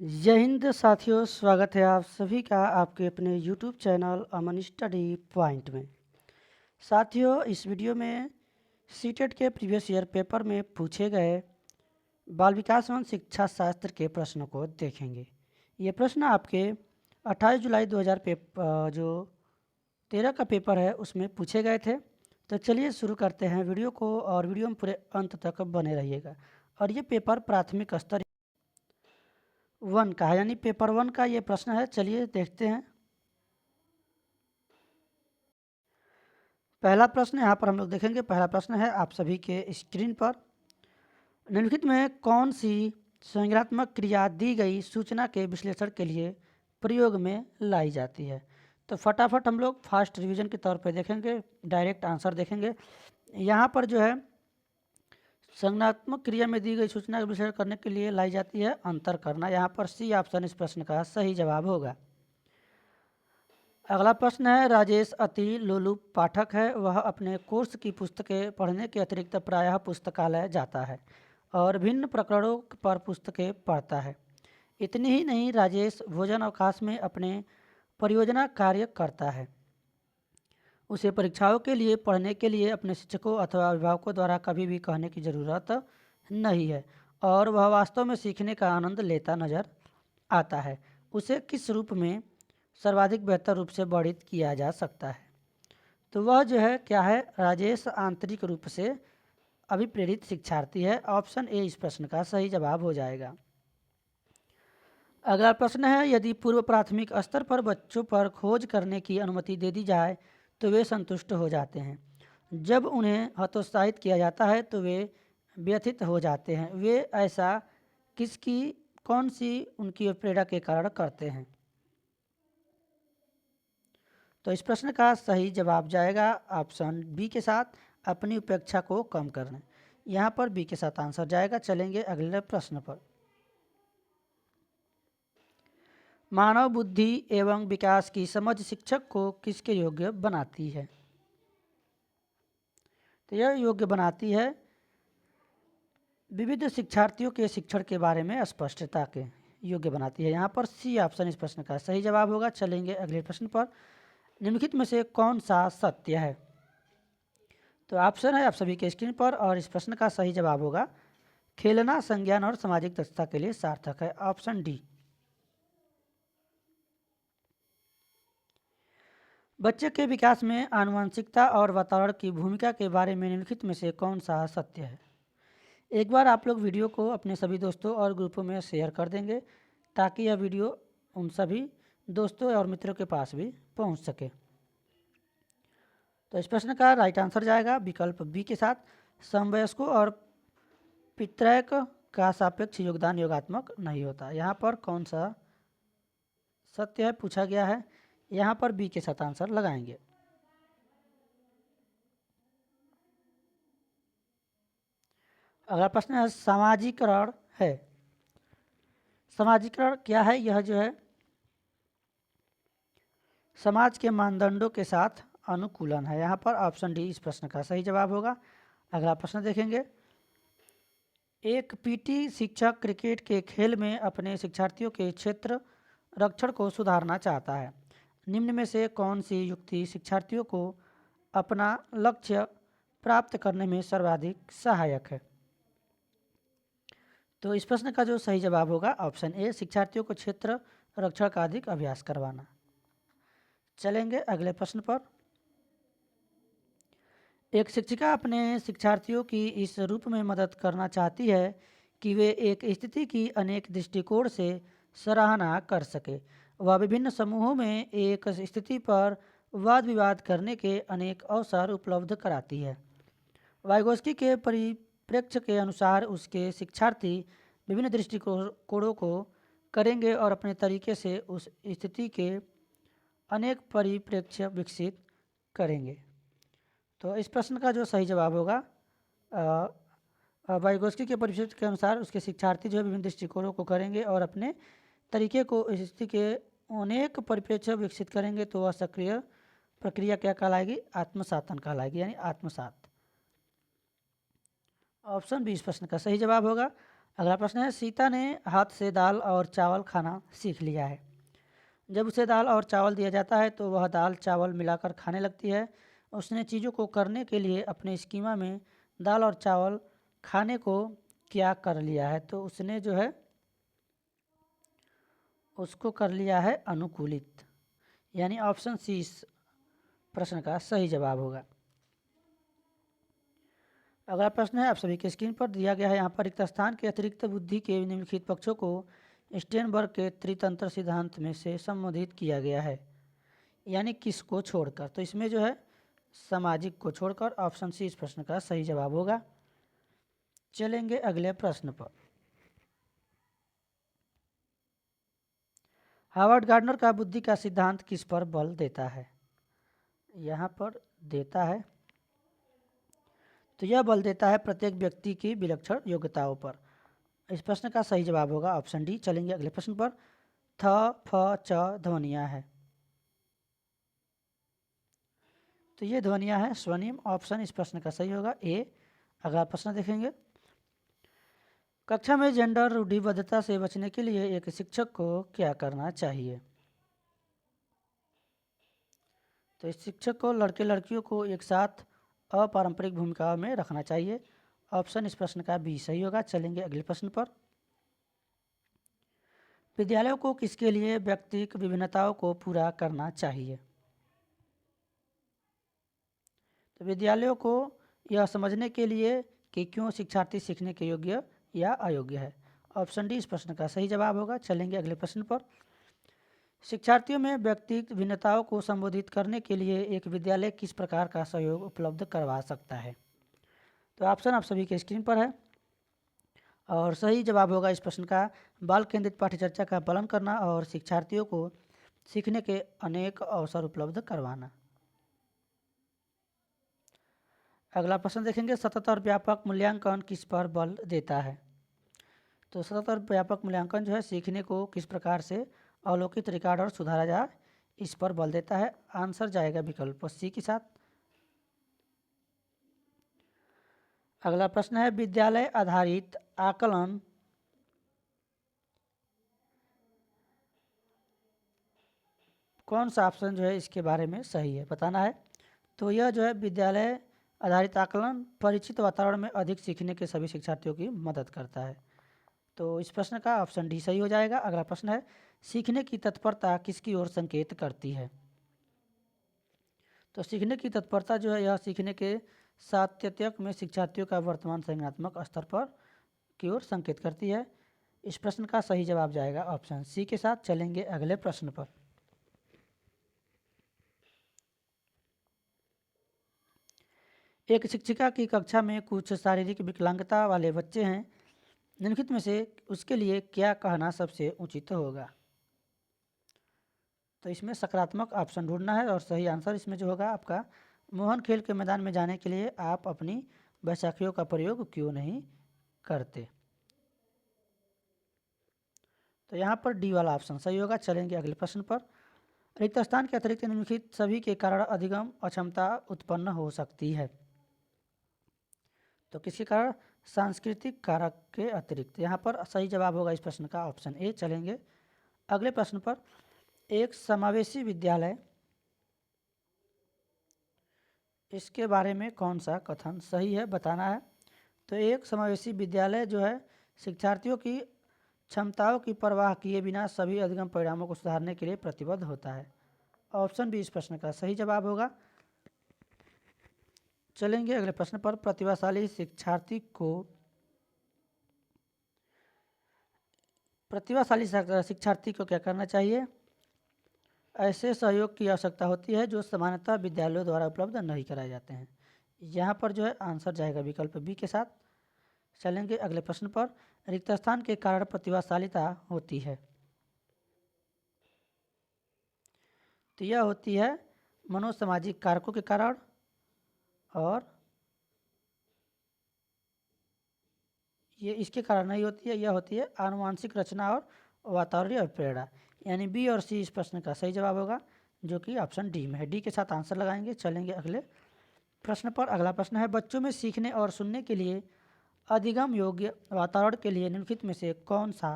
जय हिंद साथियों, स्वागत है आप सभी का आपके अपने YouTube चैनल अमन स्टडी पॉइंट में। साथियों, इस वीडियो में सीटेट के प्रीवियस ईयर पेपर में पूछे गए बाल विकास एवं शिक्षा शास्त्र के प्रश्नों को देखेंगे। ये प्रश्न आपके 28 जुलाई 2000 जो 13 का पेपर है उसमें पूछे गए थे। तो चलिए शुरू करते हैं वीडियो को, और वीडियो में पूरे अंत तक बने रहिएगा। और ये पेपर प्राथमिक स्तर 1 का है, यानी पेपर 1 का ये प्रश्न है। चलिए देखते हैं। पहला प्रश्न यहाँ पर हम लोग देखेंगे। पहला प्रश्न है आप सभी के स्क्रीन पर। निम्नलिखित में कौन सी संज्ञानात्मक क्रिया दी गई सूचना के विश्लेषण के लिए प्रयोग में लाई जाती है? तो फटाफट हम लोग फास्ट रिवीजन के तौर पे देखेंगे, डायरेक्ट आंसर देखेंगे। यहाँ पर जो है संज्ञानात्मक क्रिया में दी गई सूचना का विश्लेषण करने के लिए लाई जाती है अंतर करना। यहाँ पर सी ऑप्शन इस प्रश्न का सही जवाब होगा। अगला प्रश्न है, राजेश अति लोलुप पाठक है। वह अपने कोर्स की पुस्तकें पढ़ने के अतिरिक्त प्रायः पुस्तकालय जाता है और भिन्न प्रकरणों पर पुस्तकें पढ़ता है। इतनी ही नहीं, राजेश भोजन अवकाश में अपने परियोजना कार्य करता है। उसे परीक्षाओं के लिए पढ़ने के लिए अपने शिक्षकों अथवा अभिभावकों द्वारा कभी भी कहने की ज़रूरत नहीं है और वह वास्तव में सीखने का आनंद लेता नजर आता है। उसे किस रूप में सर्वाधिक बेहतर रूप से वर्णित किया जा सकता है? तो वह जो है क्या है? राजेश आंतरिक रूप से अभिप्रेरित शिक्षार्थी है। ऑप्शन ए इस प्रश्न का सही जवाब हो जाएगा। अगला प्रश्न है, यदि पूर्व प्राथमिक स्तर पर बच्चों पर खोज करने की अनुमति दे दी जाए तो वे संतुष्ट हो जाते हैं। जब उन्हें हतोत्साहित किया जाता है तो वे व्यथित हो जाते हैं। वे ऐसा कौन सी उनकी प्रेरणा के कारण करते हैं? तो इस प्रश्न का सही जवाब जाएगा ऑप्शन बी के साथ, अपनी उपेक्षा को कम करना। यहाँ पर बी के साथ आंसर जाएगा। चलेंगे अगले प्रश्न पर। मानव बुद्धि एवं विकास की समझ शिक्षक को किसके योग्य बनाती है? तो यह योग्य बनाती है विविध शिक्षार्थियों के शिक्षण के बारे में स्पष्टता के योग्य बनाती है। यहाँ पर सी ऑप्शन इस प्रश्न का सही जवाब होगा। चलेंगे अगले प्रश्न पर। निम्नलिखित में से कौन सा सत्य है? तो ऑप्शन है आप सभी के स्क्रीन पर, और इस प्रश्न का सही जवाब होगा खेलना संज्ञान और सामाजिक दक्षता के लिए सार्थक है। Option D. बच्चे के विकास में आनुवंशिकता और वातावरण की भूमिका के बारे में निम्नलिखित में से कौन सा सत्य है? एक बार आप लोग वीडियो को अपने सभी दोस्तों और ग्रुपों में शेयर कर देंगे ताकि यह वीडियो उन सभी दोस्तों और मित्रों के पास भी पहुंच सके। तो इस प्रश्न का राइट आंसर जाएगा विकल्प बी के साथ, समवयस्कों और पितृक का सापेक्ष योगदान योगात्मक नहीं होता। यहाँ पर कौन सा सत्य है पूछा गया है। यहाँ पर बी के साथ आंसर लगाएंगे। अगला प्रश्न है, सामाजिकरण है। सामाजिकरण क्या है? यह जो है समाज के मानदंडों के साथ अनुकूलन है। यहाँ पर ऑप्शन डी इस प्रश्न का सही जवाब होगा। अगला प्रश्न देखेंगे। एक पीटी शिक्षक क्रिकेट के खेल में अपने शिक्षार्थियों के क्षेत्र रक्षण को सुधारना चाहता है। निम्न में से कौन सी युक्ति शिक्षार्थियों को अपना लक्ष्य प्राप्त करने में सर्वाधिक सहायक है? तो इस प्रश्न का जो सही जवाब होगा ऑप्शन ए, शिक्षार्थियों को क्षेत्र रक्षण का अधिक अभ्यास करवाना। चलेंगे अगले प्रश्न पर। एक शिक्षिका अपने शिक्षार्थियों की इस रूप में मदद करना चाहती है कि वे एक स्थिति की अनेक दृष्टिकोण से सराहना कर सके। वह विभिन्न समूहों में एक स्थिति पर वाद विवाद करने के अनेक अवसर उपलब्ध कराती है। वाइगोस्की के परिप्रेक्ष्य के अनुसार उसके शिक्षार्थी विभिन्न दृष्टिकोणों को करेंगे और अपने तरीके से उस स्थिति के अनेक परिप्रेक्ष्य विकसित करेंगे। तो इस प्रश्न का जो सही जवाब होगा वाइगोस्की के परिप्रेक्ष्य के अनुसार उसके शिक्षार्थी जो है विभिन्न दृष्टिकोणों को करेंगे और अपने तरीके को इस स्थिति के अनेक परिप्रेक्ष्य विकसित करेंगे। तो वह सक्रिय प्रक्रिया क्या कहलाएगी? आत्मसातन कहलाएगी, यानी आत्मसात। ऑप्शन बी इस प्रश्न का सही जवाब होगा। अगला प्रश्न है, सीता ने हाथ से दाल और चावल खाना सीख लिया है। जब उसे दाल और चावल दिया जाता है तो वह दाल चावल मिलाकर खाने लगती है। उसने चीज़ों को करने के लिए अपने स्कीमा में दाल और चावल खाने को क्या कर लिया है? तो उसने जो है उसको कर लिया है अनुकूलित, यानी ऑप्शन सी इस प्रश्न का सही जवाब होगा। अगला प्रश्न है, आप सभी के स्क्रीन पर दिया गया है यहाँ पर, रिक्त स्थान के अतिरिक्त बुद्धि के निम्नलिखित पक्षों को स्टेनबर्ग के त्रितंत्र सिद्धांत में से संबोधित किया गया है, यानी किसको छोड़कर? तो इसमें जो है सामाजिक को छोड़कर, ऑप्शन सी इस प्रश्न का सही जवाब होगा। चलेंगे अगले प्रश्न पर। हार्वर्ड गार्डनर का बुद्धि का सिद्धांत किस पर बल देता है? यहाँ पर देता है, तो यह बल देता है प्रत्येक व्यक्ति की विलक्षण योग्यताओं पर। इस प्रश्न का सही जवाब होगा ऑप्शन डी। चलेंगे अगले प्रश्न पर। थ फ च ध्वनियाँ है, तो ये ध्वनियाँ हैं स्वनिम, ऑप्शन इस प्रश्न का सही होगा ए। अगला प्रश्न देखेंगे, कक्षा में जेंडर रूढ़िबद्धता से बचने के लिए एक शिक्षक को क्या करना चाहिए? तो इस शिक्षक को लड़के लड़कियों को एक साथ अपारंपरिक भूमिकाओं में रखना चाहिए, ऑप्शन इस प्रश्न का बी सही होगा। चलेंगे अगले प्रश्न पर। विद्यालयों को किसके लिए व्यक्तिगत विभिन्नताओं को पूरा करना चाहिए? तो विद्यालयों को यह समझने के लिए कि क्यों शिक्षार्थी सीखने के योग्य या अयोग्य है, ऑप्शन डी इस प्रश्न का सही जवाब होगा। चलेंगे अगले प्रश्न पर। शिक्षार्थियों में व्यक्तिगत भिन्नताओं को संबोधित करने के लिए एक विद्यालय किस प्रकार का सहयोग उपलब्ध करवा सकता है? तो ऑप्शन आप सभी के स्क्रीन पर है और सही जवाब होगा इस प्रश्न का बाल केंद्रित पाठ्यचर्चा का पालन करना और शिक्षार्थियों को सीखने के अनेक अवसर उपलब्ध करवाना। अगला प्रश्न देखेंगे, सतत और व्यापक मूल्यांकन किस पर बल देता है? तो सतत और व्यापक मूल्यांकन जो है सीखने को किस प्रकार से अवलोकित, रिकॉर्ड और सुधारा जाए, इस पर बल देता है। आंसर जाएगा विकल्प सी के साथ। अगला प्रश्न है, विद्यालय आधारित आकलन कौन सा ऑप्शन जो है इसके बारे में सही है बताना है। तो यह जो है विद्यालय आधारित आकलन परिचित वातावरण में अधिक सीखने के सभी शिक्षार्थियों की मदद करता है, तो इस प्रश्न का ऑप्शन डी सही हो जाएगा। अगला प्रश्न है, सीखने की तत्परता किसकी ओर संकेत करती है? तो सीखने की तत्परता जो है यह सीखने के सातत्य में शिक्षार्थियों का वर्तमान संज्ञानात्मक स्तर पर की ओर संकेत करती है। इस प्रश्न का सही जवाब जाएगा ऑप्शन सी के साथ। चलेंगे अगले प्रश्न पर। एक शिक्षिका की कक्षा में कुछ शारीरिक विकलांगता वाले बच्चे हैं, निम्नलिखित में से उसके लिए क्या कहना सबसे उचित होगा? तो इसमें सकारात्मक ऑप्शन ढूंढना है और सही आंसर इसमें जो होगा आपका, मोहन खेल के मैदान में जाने के लिए आप अपनी बैसाखियों का प्रयोग क्यों नहीं करते? तो यहाँ पर डी वाला ऑप्शन सही होगा। चलेंगे अगले प्रश्न पर। रिक्त स्थान के अतिरिक्त निम्नलिखित सभी के कारण अधिगम अक्षमता उत्पन्न हो सकती है, तो किसके कारण? सांस्कृतिक कारक के अतिरिक्त। यहाँ पर सही जवाब होगा इस प्रश्न का ऑप्शन ए। चलेंगे अगले प्रश्न पर। एक समावेशी विद्यालय, इसके बारे में कौन सा कथन सही है बताना है। तो एक समावेशी विद्यालय जो है शिक्षार्थियों की क्षमताओं की परवाह किए बिना सभी अधिगम परिणामों को सुधारने के लिए प्रतिबद्ध होता है, ऑप्शन बी इस प्रश्न का सही जवाब होगा। चलेंगे अगले प्रश्न पर। प्रतिभाशाली शिक्षार्थी को क्या करना चाहिए? ऐसे सहयोग की आवश्यकता होती है जो सामान्यतः विद्यालयों द्वारा उपलब्ध नहीं कराए जाते हैं। यहाँ पर जो है आंसर जाएगा विकल्प बी के साथ। चलेंगे अगले प्रश्न पर। रिक्त स्थान के कारण प्रतिभाशालिता होती है, तो यह होती है मनोसामाजिक कारकों के कारण और ये इसके कारण नहीं होती है, यह होती है आनुवांशिक रचना और वातावरणीय प्रेरणा, यानी बी और सी इस प्रश्न का सही जवाब होगा, जो कि ऑप्शन डी में है। डी के साथ आंसर लगाएंगे। चलेंगे अगले प्रश्न पर। अगला प्रश्न है, बच्चों में सीखने और सुनने के लिए अधिगम योग्य वातावरण के लिए निम्नलिखित में से कौन सा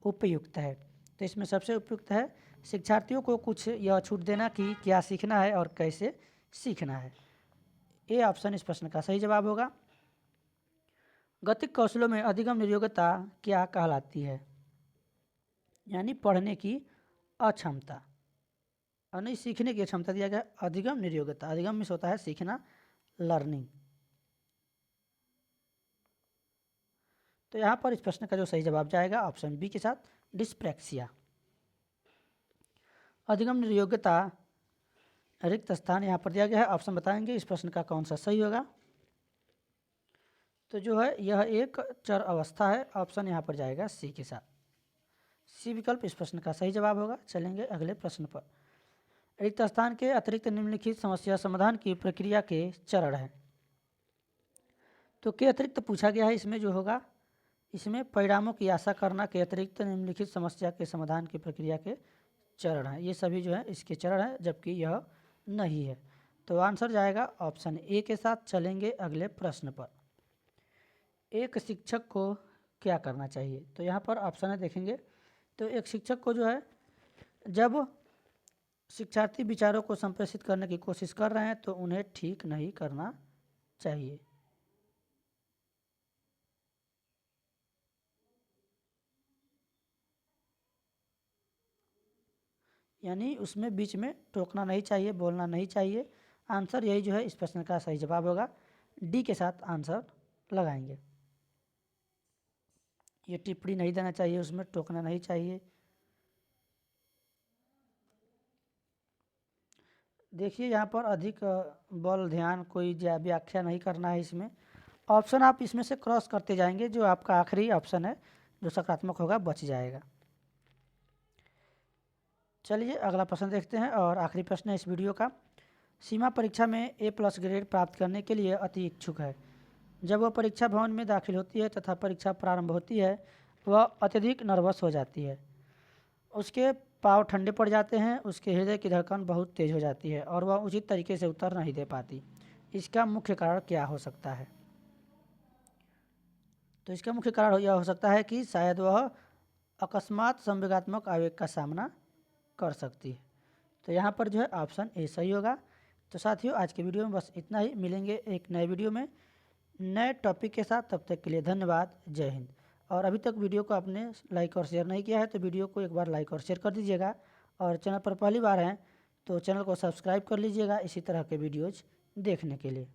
उपयुक्त है? तो इसमें सबसे उपयुक्त है शिक्षार्थियों को कुछ यह छूट देना कि क्या सीखना है और कैसे सीखना है। ए ऑप्शन इस प्रश्न का सही जवाब होगा। गतिक कौशलों में अधिगम नियोग्यता क्या कहलाती है? यानी पढ़ने की अक्षमता और नहीं सीखने की क्षमता दिया गया अधिगम नियोग्यता। अधिगम में होता है सीखना, लर्निंग। तो यहाँ पर इस प्रश्न का जो सही जवाब जाएगा ऑप्शन बी के साथ डिस्प्रैक्सिया। अधिगम नियोग्यता रिक्त स्थान यहाँ पर दिया गया है, ऑप्शन बताएंगे इस प्रश्न का कौन सा सही होगा। तो जो है यह एक चर अवस्था है, ऑप्शन यहाँ पर जाएगा सी के साथ। सी विकल्प इस प्रश्न का सही जवाब होगा। चलेंगे अगले प्रश्न पर। रिक्त स्थान के अतिरिक्त निम्नलिखित समस्या समाधान की प्रक्रिया के चरण हैं। तो के अतिरिक्त पूछा गया है, इसमें जो होगा इसमें परिणामों की आशा करना के अतिरिक्त निम्नलिखित समस्या के समाधान की प्रक्रिया के चरण हैं। ये सभी जो है इसके चरण हैं, जबकि यह नहीं है। तो आंसर जाएगा ऑप्शन ए के साथ। चलेंगे अगले प्रश्न पर। एक शिक्षक को क्या करना चाहिए? तो यहाँ पर ऑप्शन है देखेंगे। तो एक शिक्षक को जो है जब शिक्षार्थी विचारों को संप्रेषित करने की कोशिश कर रहे हैं तो उन्हें ठीक नहीं करना चाहिए। यानी उसमें बीच में टोकना नहीं चाहिए, बोलना नहीं चाहिए। आंसर यही जो है इस प्रश्न का सही जवाब होगा। डी के साथ आंसर लगाएंगे। ये टिप्पणी नहीं देना चाहिए, उसमें टोकना नहीं चाहिए। देखिए यहाँ पर अधिक बल ध्यान कोई व्याख्या नहीं करना है इसमें। ऑप्शन आप इसमें से क्रॉस करते जाएंगे, जो आपका आखिरी ऑप्शन है जो सकारात्मक होगा बच जाएगा। चलिए अगला प्रश्न देखते हैं और आखिरी प्रश्न है इस वीडियो का। सीमा परीक्षा में A+ ग्रेड प्राप्त करने के लिए अति इच्छुक है। जब वह परीक्षा भवन में दाखिल होती है तथा परीक्षा प्रारंभ होती है वह अत्यधिक नर्वस हो जाती है। उसके पाँव ठंडे पड़ जाते हैं, उसके हृदय की धड़कन बहुत तेज हो जाती है और वह उचित तरीके से उत्तर नहीं दे पाती। इसका मुख्य कारण क्या हो सकता है? तो इसका मुख्य कारण यह हो सकता है कि शायद वह अकस्मात संवेगात्मक आवेग का सामना कर सकती है। तो यहाँ पर जो है ऑप्शन ए सही होगा। तो साथियों आज के वीडियो में बस इतना ही। मिलेंगे एक नए वीडियो में नए टॉपिक के साथ। तब तक के लिए धन्यवाद। जय हिंद। और अभी तक वीडियो को आपने लाइक और शेयर नहीं किया है तो वीडियो को एक बार लाइक और शेयर कर दीजिएगा। और चैनल पर पहली बार हैं तो चैनल को सब्सक्राइब कर लीजिएगा इसी तरह के वीडियोज़ देखने के लिए।